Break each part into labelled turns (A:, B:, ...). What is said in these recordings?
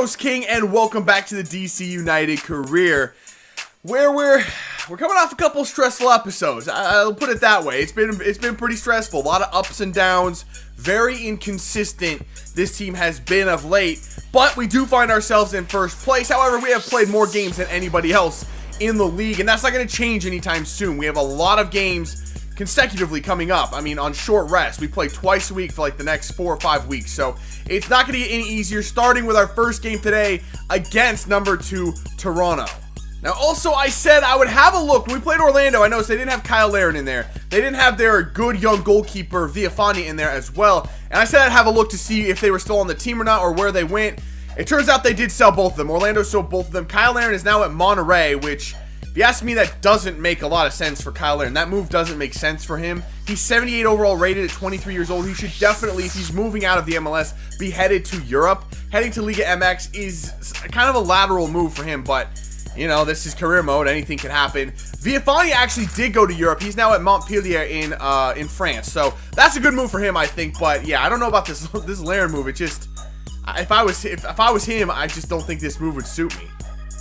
A: WestCoastKing, and welcome back to the DC United career, where we're coming off a couple stressful episodes. I'll put it that way. It's been pretty stressful. A lot of ups and downs. Very inconsistent this team has been of late, but we do find ourselves in first place. However, we have played more games than anybody else in the league, and that's not going to change anytime soon. We have a lot of games consecutively coming up. I mean, on short rest, we play twice a week for like the next 4 or 5 weeks, so it's not going to get any easier, starting with our first game today against number 2 Toronto. Now, also, I said I would have a look. When we played Orlando, I noticed they didn't have Kyle Larin in there. They didn't have their good young goalkeeper Viafani in there as well, and I said I'd have a look to see if they were still on the team or not, or where they went. It turns out they did sell both of them. Orlando sold both of them. Kyle Larin is now at Monterey, which, if you ask me, that doesn't make a lot of sense for Kyle Larin. That move doesn't make sense for him. He's 78 overall rated at 23 years old. He should definitely, if he's moving out of the MLS, be headed to Europe. Heading to Liga MX is kind of a lateral move for him, but, you know, this is career mode. Anything can happen. Viafani actually did go to Europe. He's now at Montpellier in France. So that's a good move for him, I think. But yeah, I don't know about this Larin move. It just, if I was him, I just don't think this move would suit me.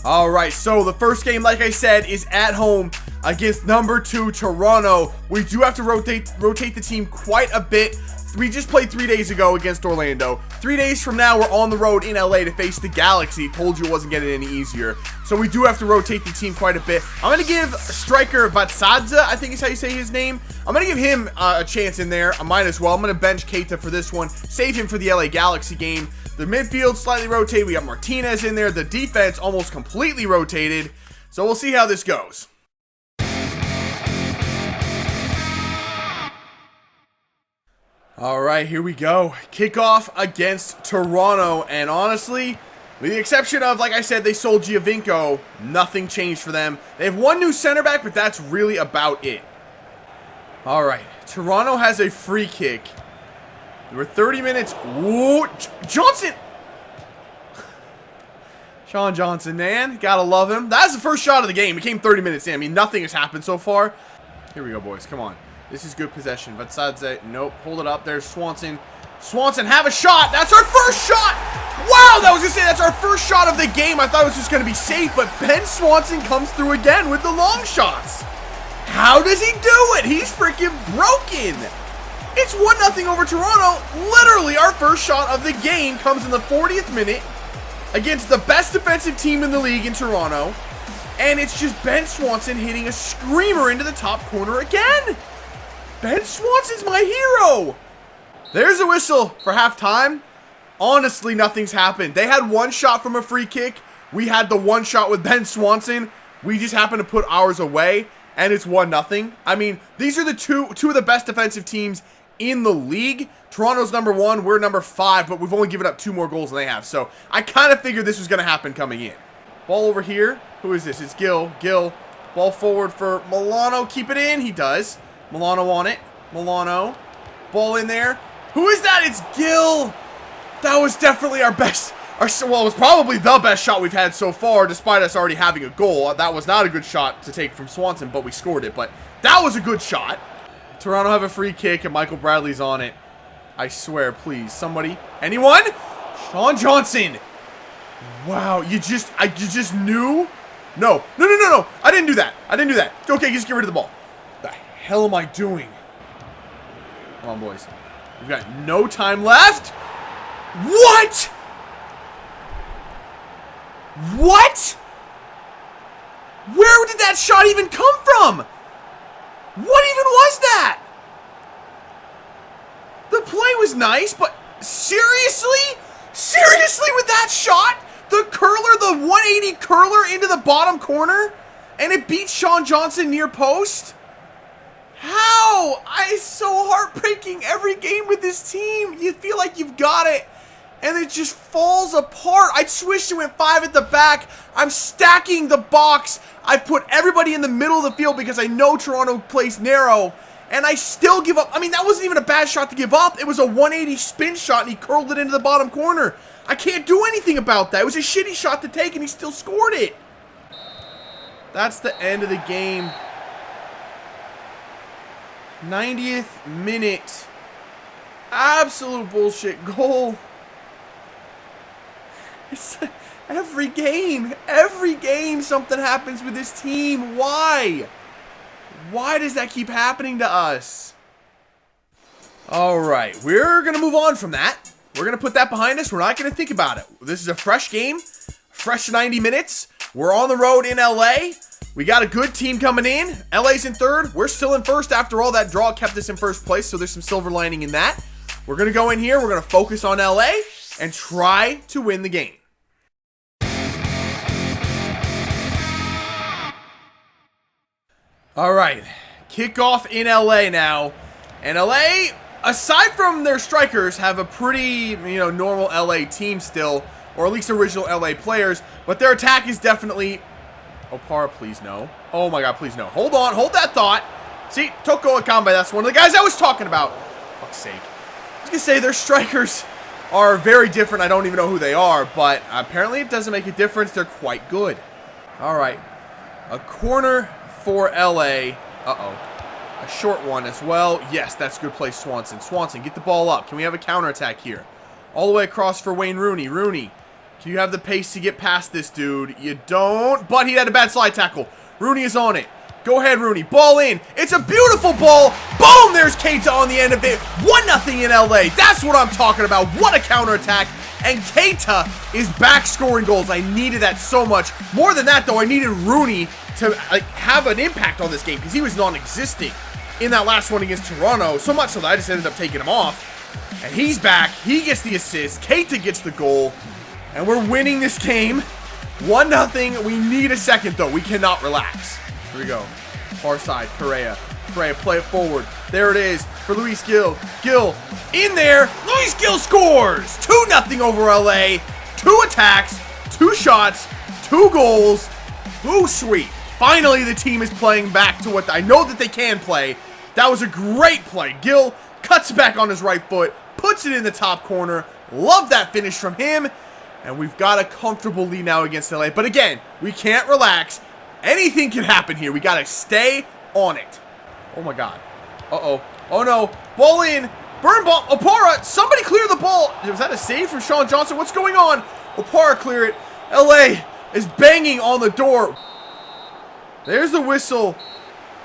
A: Alright, so the first game, like I said, is at home against number 2 Toronto. We do have to rotate the team quite a bit. We just played 3 days ago against Orlando. 3 days from now, we're on the road in LA to face the Galaxy. Told you it wasn't getting any easier. So we do have to rotate the team quite a bit. I'm going to give striker Vatsadze, I think is how you say his name. I'm going to give him a chance in there. I might as well. I'm going to bench Keita for this one. Save him for the LA Galaxy game. The midfield slightly rotated. We got Martinez in there. The defense almost completely rotated. So we'll see how this goes. All right, here we go. Kickoff against Toronto. And honestly, with the exception of, like I said, they sold Giovinco, nothing changed for them. They have one new center back, but that's really about it. All right, Toronto has a free kick. We're 30 minutes. Ooh, Johnson. Sean Johnson, man. Gotta love him. That's the first shot of the game. It came 30 minutes in. I mean, nothing has happened so far. Here we go, boys. Come on. This is good possession. Vatsadze, nope. Hold it up. There's Swanson. Swanson, have a shot. That's our first shot. Wow, that was going to say that's our first shot of the game. I thought it was just going to be safe, but Ben Swanson comes through again with the long shots. How does he do it? He's freaking broken. It's 1-0 over Toronto. Literally, our first shot of the game comes in the 40th minute against the best defensive team in the league in Toronto. And it's just Ben Swanson hitting a screamer into the top corner again. Ben Swanson's my hero. There's a whistle for halftime. Honestly, nothing's happened. They had one shot from a free kick. We had the one shot with Ben Swanson. We just happened to put ours away, and it's 1-0. I mean, these are the two of the best defensive teams in the league. Toronto's number 1, we're number 5, but we've only given up 2 more goals than they have. So I kind of figured this was going to happen coming in. Ball over here. Who is this? It's Gil. Gil. Ball forward for Milano. Keep it in. He does. Milano on it. Milano. Ball in there. Who is that? It's Gil. That was definitely our best. Well, it was probably the best shot we've had so far, despite us already having a goal. That was not a good shot to take from Swanson, but we scored it. But that was a good shot. Toronto have a free kick, and Michael Bradley's on it. I swear, please. Somebody. Anyone? Sean Johnson. Wow, you just knew? No. No. I didn't do that. Okay, just get rid of the ball. What the hell am I doing? Come on, boys. We've got no time left. What? What? Where did that shot even come from? What even was that? The play was nice, but seriously? Seriously with that shot? The curler, the 180 curler into the bottom corner, and it beats Sean Johnson near post? How? It's so heartbreaking every game with this team. You feel like you've got it, and it just falls apart. I switched and went 5 at the back. I'm stacking the box. I put everybody in the middle of the field because I know Toronto plays narrow, and I still give up. I mean, that wasn't even a bad shot to give up. It was a 180 spin shot, and he curled it into the bottom corner. I can't do anything about that. It was a shitty shot to take, and he still scored it. That's the end of the game. 90th minute. Absolute bullshit goal. It's every game something happens with this team. Why? Why does that keep happening to us? All right, we're going to move on from that. We're going to put that behind us. We're not going to think about it. This is a fresh game, fresh 90 minutes. We're on the road in LA. We got a good team coming in. LA's in third. We're still in first. After all, that draw kept us in first place, so there's some silver lining in that. We're going to go in here. We're going to focus on LA and try to win the game. All right, kickoff in LA now. And LA, aside from their strikers, have a pretty, normal LA team still, or at least original LA players, but their attack is definitely... Opara, please no. Oh my god, please no. Hold on, hold that thought. See, Toko Akambe, that's one of the guys I was talking about. For fuck's sake. I was gonna say their strikers are very different. I don't even know who they are, but apparently it doesn't make a difference. They're quite good. All right, a corner for LA. Uh-oh. A short one as well. Yes, that's good play, Swanson. Swanson, get the ball up. Can we have a counterattack here? All the way across for Wayne Rooney. Rooney, can you have the pace to get past this dude? You don't, but he had a bad slide tackle. Rooney is on it. Go ahead, Rooney. Ball in. It's a beautiful ball. Boom! There's Keita on the end of it. 1-0 in LA. That's what I'm talking about. What a counterattack. And Keita is back scoring goals. I needed that so much. More than that, though, I needed Rooney to have an impact on this game because he was non-existent in that last one against Toronto. So much so that I just ended up taking him off. And he's back. He gets the assist. Keita gets the goal. And we're winning this game. 1-0. We need a second, though. We cannot relax. Here we go. Far side. Correa. Correa, play it forward. There it is for Luis Gil. Gil in there. Luis Gil scores. 2-0 over LA. 2 attacks. 2 shots. 2 goals. Ooh, sweet. Finally, the team is playing back to what I know that they can play. That was a great play. Gil cuts back on his right foot. Puts it in the top corner. Love that finish from him. And we've got a comfortable lead now against LA. But again, we can't relax. Anything can happen here. We got to stay on it. Oh, my God. Uh-oh. Oh, no. Ball in. Burn ball. Opara. Somebody clear the ball. Was that a save from Sean Johnson? What's going on? Opara clear it. LA is banging on the door. There's the whistle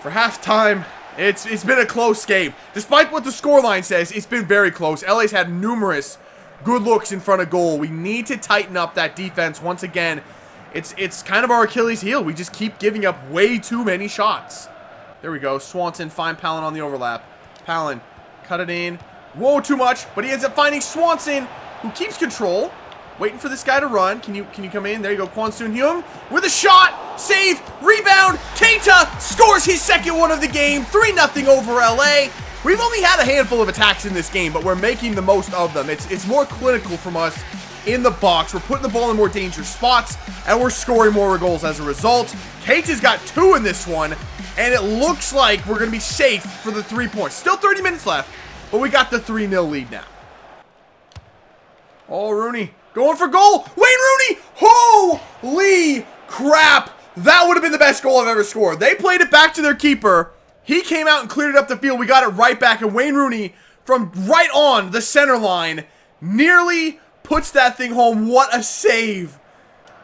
A: for halftime. It's been a close game. Despite what the scoreline says, it's been very close. LA's had numerous good looks in front of goal. We need to tighten up that defense once again. It's kind of our Achilles heel. We just keep giving up way too many shots. There we go. Swanson, find Palin on the overlap. Palin, cut it in. Whoa, too much. But he ends up finding Swanson, who keeps control. Waiting for this guy to run. Can you come in? There you go. Kwon Soon Hyung with a shot. Save. Rebound. Keita scores his second one of the game. 3-0 over LA. We've only had a handful of attacks in this game, but we're making the most of them. It's more clinical from us in the box. We're putting the ball in more dangerous spots, and we're scoring more goals as a result. Keita's got 2 in this one, and it looks like we're going to be safe for the 3 points. Still 30 minutes left, but we got the 3-0 lead now. Oh, Rooney. Going for goal. Wayne Rooney. Holy crap. That would have been the best goal I've ever scored. They played it back to their keeper. He came out and cleared it up the field. We got it right back. And Wayne Rooney, from right on the center line, nearly puts that thing home. What a save.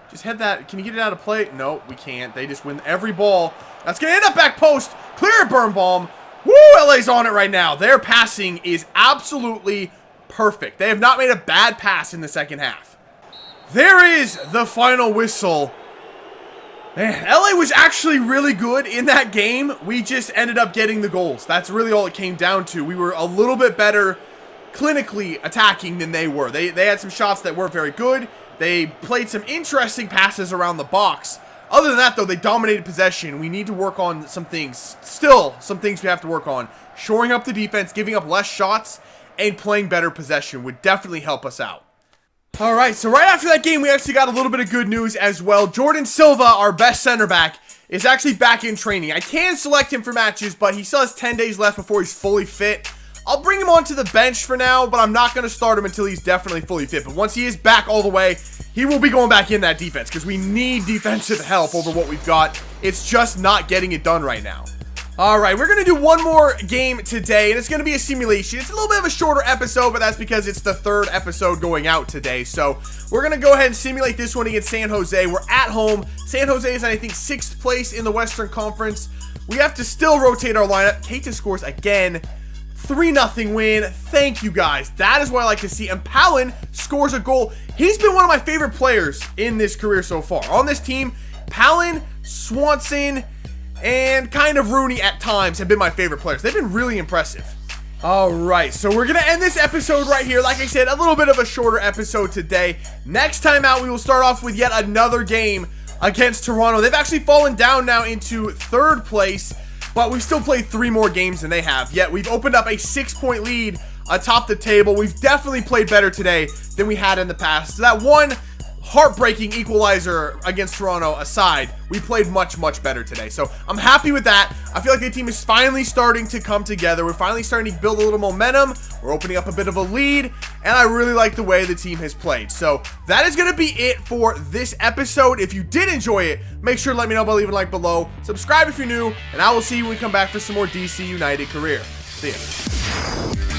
A: Just head that. Can you get it out of play? No, we can't. They just win every ball. That's going to end up back post. Clear it, Birnbaum. Woo, LA's on it right now. Their passing is absolutely perfect. They have not made a bad pass in the second half. There is the final whistle. Man, LA was actually really good in that game. We just ended up getting the goals. That's really all it came down to. We were a little bit better clinically attacking than they were. They had some shots that weren't very good. They played some interesting passes around the box. Other than that, though, they dominated possession. We need to work on some things. Still, some things we have to work on. Shoring up the defense, giving up less shots, and playing better possession would definitely help us out. Alright, so right after that game, we actually got a little bit of good news as well. Jordan Silva, our best center back, is actually back in training. I can select him for matches, but he still has 10 days left before he's fully fit. I'll bring him onto the bench for now, but I'm not going to start him until he's definitely fully fit. But once he is back all the way, he will be going back in that defense because we need defensive help over what we've got. It's just not getting it done right now. All right, we're going to do one more game today, and it's going to be a simulation. It's a little bit of a shorter episode, but that's because it's the third episode going out today. So we're going to go ahead and simulate this one against San Jose. We're at home. San Jose is, I think, 6th place in the Western Conference. We have to still rotate our lineup. Keita scores again. 3-0 win. Thank you, guys. That is what I like to see. And Palin scores a goal. He's been one of my favorite players in this career so far. On this team, Palin, Swanson, and kind of Rooney at times have been my favorite players. They've been really impressive. All right, so we're going to end this episode right here. Like I said, a little bit of a shorter episode today. Next time out, we will start off with yet another game against Toronto. They've actually fallen down now into 3rd place, but we've still played 3 more games than they have. Yet we've opened up a 6-point lead atop the table. We've definitely played better today than we had in the past. So that one heartbreaking equalizer against Toronto aside, we played much, much better today. So I'm happy with that. I feel like the team is finally starting to come together. We're finally starting to build a little momentum. We're opening up a bit of a lead, and I really like the way the team has played. So that is going to be it for this episode. If you did enjoy it, make sure to let me know by leaving a like below. Subscribe if you're new, and I will see you when we come back for some more DC United career. See ya.